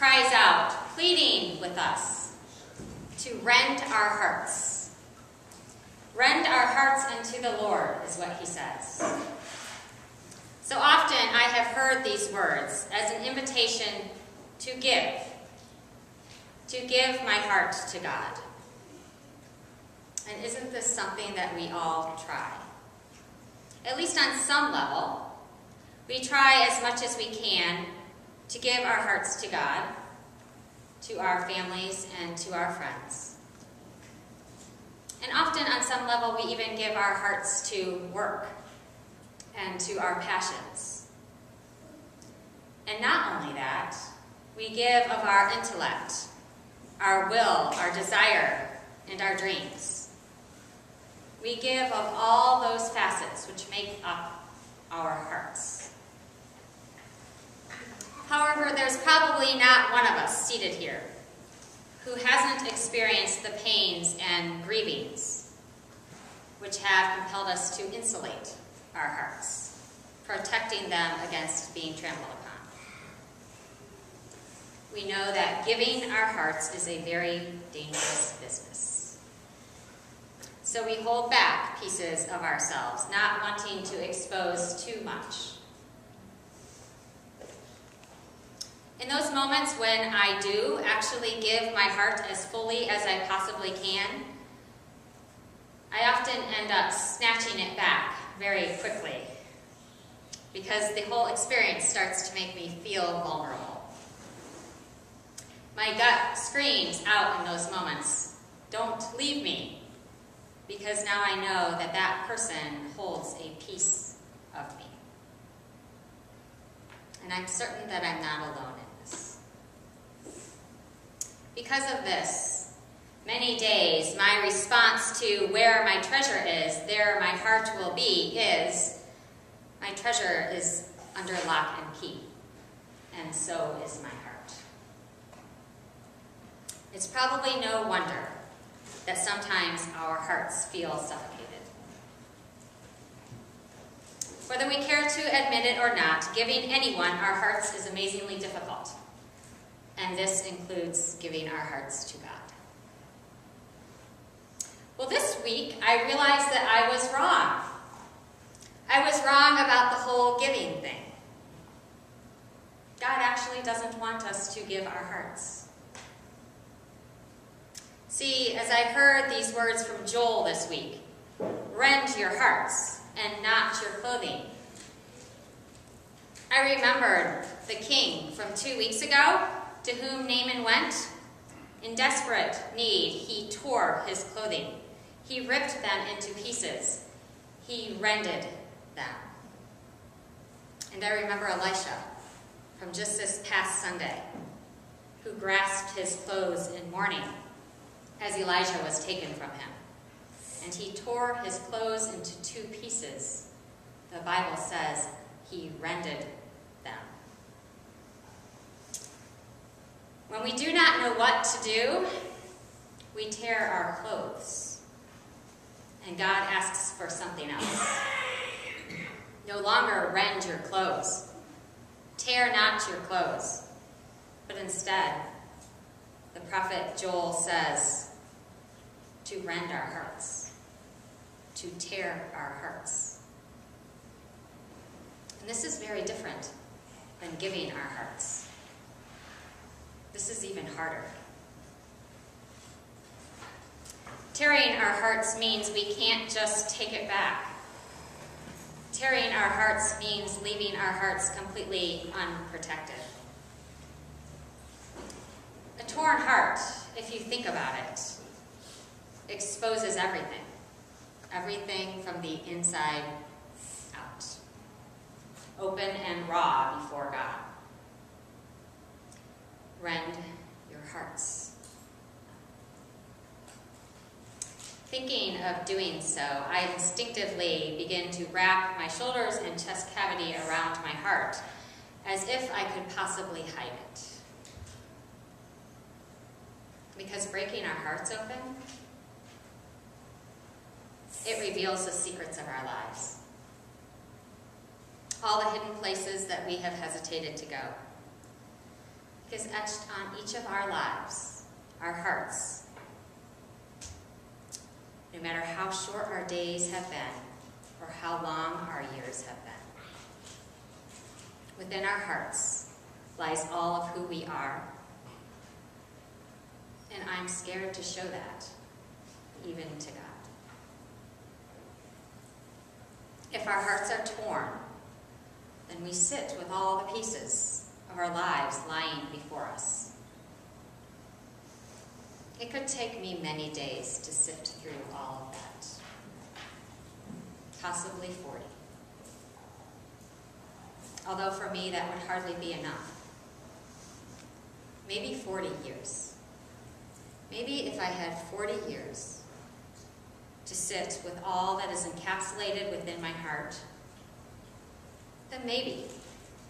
cries out, pleading with us to rend our hearts. Rend our hearts unto the Lord is what he says. So often I have heard these words as an invitation to give my heart to God. And isn't this something that we all try? At least on some level, we try as much as we can to give our hearts to God, to our families, and to our friends. And often on some level, we even give our hearts to work and to our passions. And not only that, we give of our intellect, our will, our desire, and our dreams. We give of all those facets which make up our hearts. However, there's probably not one of us seated here who hasn't experienced the pains and grievings which have compelled us to insulate our hearts, protecting them against being trampled upon. We know that giving our hearts is a very dangerous business. So we hold back pieces of ourselves, not wanting to expose too much. In those moments when I do actually give my heart as fully as I possibly can, I often end up snatching it back very quickly because the whole experience starts to make me feel vulnerable. My gut screams out in those moments, "Don't leave me," because now I know that that person holds a piece of me. And I'm certain that I'm not alone in this. Because of this, many days my response to where my treasure is, there my heart will be, is my treasure is under lock and key, and so is my heart. It's probably no wonder that sometimes our hearts feel suffocated. Whether we care to admit it or not, giving anyone our hearts is amazingly difficult. And this includes giving our hearts to God. Well, this week I realized that I was wrong. I was wrong about the whole giving thing. God actually doesn't want us to give our hearts. See, as I heard these words from Joel this week, rend your hearts and not your clothing, I remembered the king from 2 weeks ago to whom Naaman went. In desperate need, he tore his clothing. He ripped them into pieces. He rended them. And I remember Elisha from just this past Sunday, who grasped his clothes in mourning as Elijah was taken from him. And he tore his clothes into 2 pieces. The Bible says he rended them. When we do not know what to do, we tear our clothes. And God asks for something else. No longer rend your clothes. Tear not your clothes. But instead, the prophet Joel says to rend our hearts, to tear our hearts. And this is very different than giving our hearts. This is even harder. Tearing our hearts means we can't just take it back. Tearing our hearts means leaving our hearts completely unprotected. A torn heart, if you think about it, exposes everything. Everything from the inside out. Open and raw before God. Rend your hearts. Thinking of doing so, I instinctively begin to wrap my shoulders and chest cavity around my heart, as if I could possibly hide it. Because breaking our hearts open, it reveals the secrets of our lives. All the hidden places that we have hesitated to go. is etched on each of our lives, our hearts. No matter how short our days have been, or how long our years have been. Within our hearts lies all of who we are, and I'm scared to show that, even to God. If our hearts are torn, then we sit with all the pieces of our lives lying before us. It could take me many days to sift through all of that. Possibly 40. Although for me that would hardly be enough. Maybe 40 years. Maybe if I had 40 years to sit with all that is encapsulated within my heart, then maybe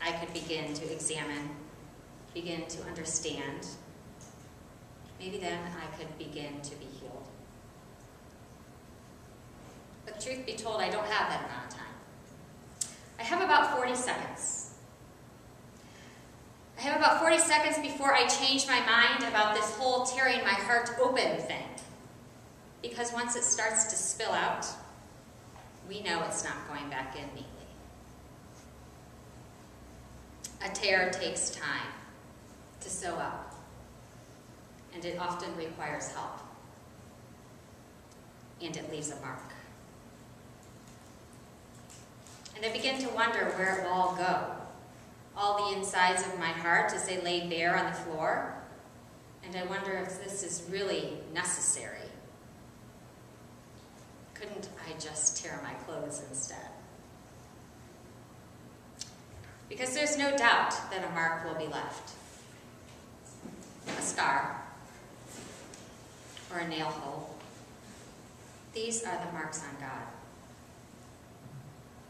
I could begin to examine, begin to understand. Maybe then I could begin to be healed. But truth be told, I don't have that amount of time. I have about 40 seconds. I have about 40 seconds before I change my mind about this whole tearing my heart open thing. Because once it starts to spill out, we know it's not going back in neatly. A tear takes time to sew up, and it often requires help, and it leaves a mark. And I begin to wonder where it will all go. All the insides of my heart as they lay bare on the floor, and I wonder if this is really necessary. Couldn't I just tear my clothes instead? Because there's no doubt that a mark will be left. A scar, or a nail hole. These are the marks on God.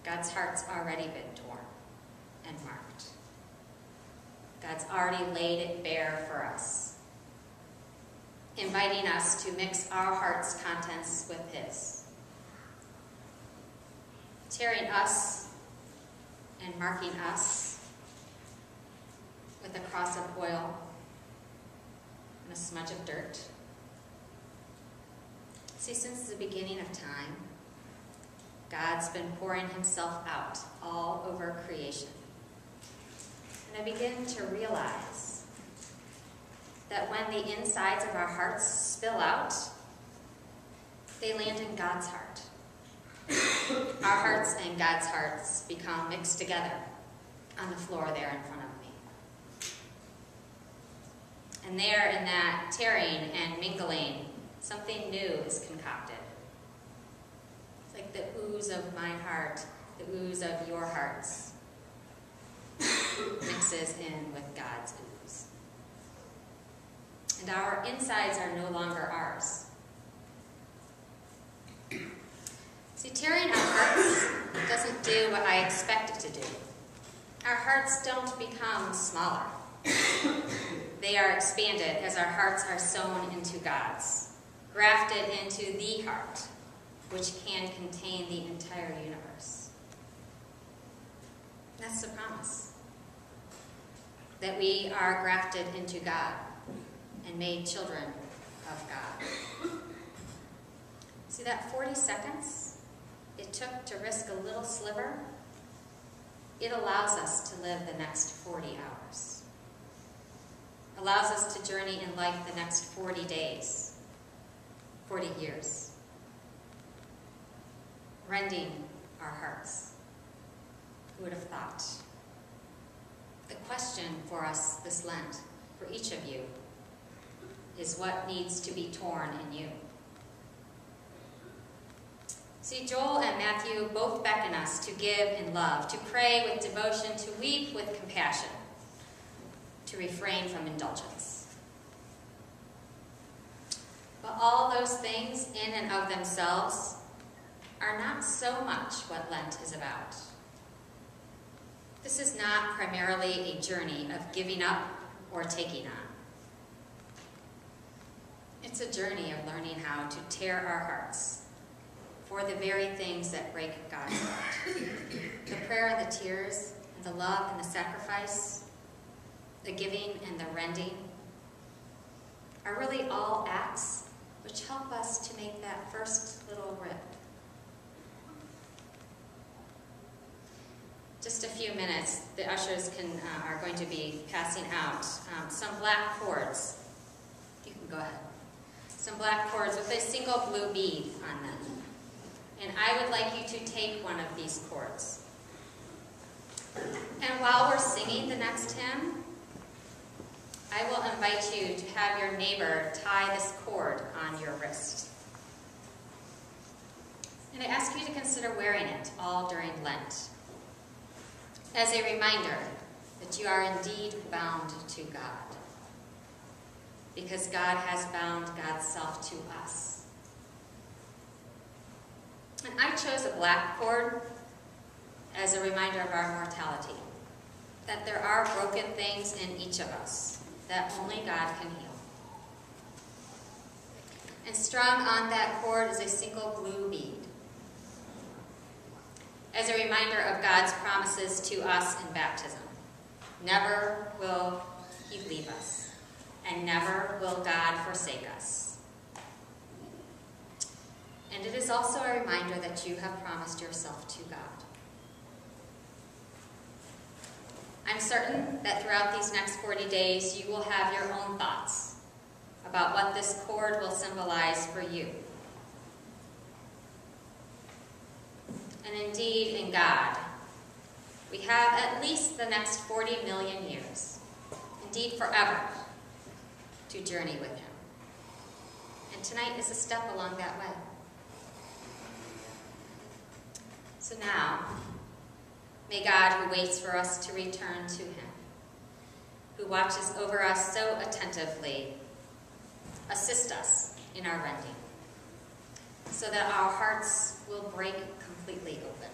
God's heart's already been torn and marked. God's already laid it bare for us, inviting us to mix our heart's contents with His, tearing us and marking us with a cross of oil and a smudge of dirt. See, since the beginning of time, God's been pouring Himself out all over creation. And I begin to realize that when the insides of our hearts spill out, they land in God's heart. Our hearts and God's hearts become mixed together on the floor there in front of me. And there in that tearing and mingling, something new is concocted. It's like the ooze of my heart, the ooze of your hearts, mixes in with God's ooze. And our insides are no longer ours. See, tearing our hearts doesn't do what I expect it to do. Our hearts don't become smaller. They are expanded as our hearts are sewn into God's, grafted into the heart, which can contain the entire universe. That's the promise. That we are grafted into God and made children of God. See that 40 seconds it took to risk a little sliver? It allows us to live the next 40 hours. Allows us to journey in life the next 40 days, 40 years. Rending our hearts. Who would have thought? The question for us this Lent, for each of you, is what needs to be torn in you? See, Joel and Matthew both beckon us to give in love, to pray with devotion, to weep with compassion, to refrain from indulgence. But all those things in and of themselves are not so much what Lent is about. This is not primarily a journey of giving up or taking on. It's a journey of learning how to tear our hearts for the very things that break God's heart. The prayer and the tears, and the love and the sacrifice, the giving, and the rending are really all acts which help us to make that first little rip. Just a few minutes, the ushers are going to be passing out some black cords. You can go ahead. Some black cords with a single blue bead on them. And I would like you to take one of these cords. And while we're singing the next hymn, I will invite you to have your neighbor tie this cord on your wrist. And I ask you to consider wearing it all during Lent as a reminder that you are indeed bound to God, because God has bound God's self to us. And I chose a black cord as a reminder of our mortality, that there are broken things in each of us that only God can heal. And strung on that cord is a single blue bead, as a reminder of God's promises to us in baptism. Never will He leave us, and never will God forsake us. And it is also a reminder that you have promised yourself to God. I'm certain that throughout these next 40 days, you will have your own thoughts about what this cord will symbolize for you. And indeed, in God, we have at least the next 40 million years, indeed forever, to journey with Him. And tonight is a step along that way. So now, may God, who waits for us to return to Him, who watches over us so attentively, assist us in our rending, so that our hearts will break completely open.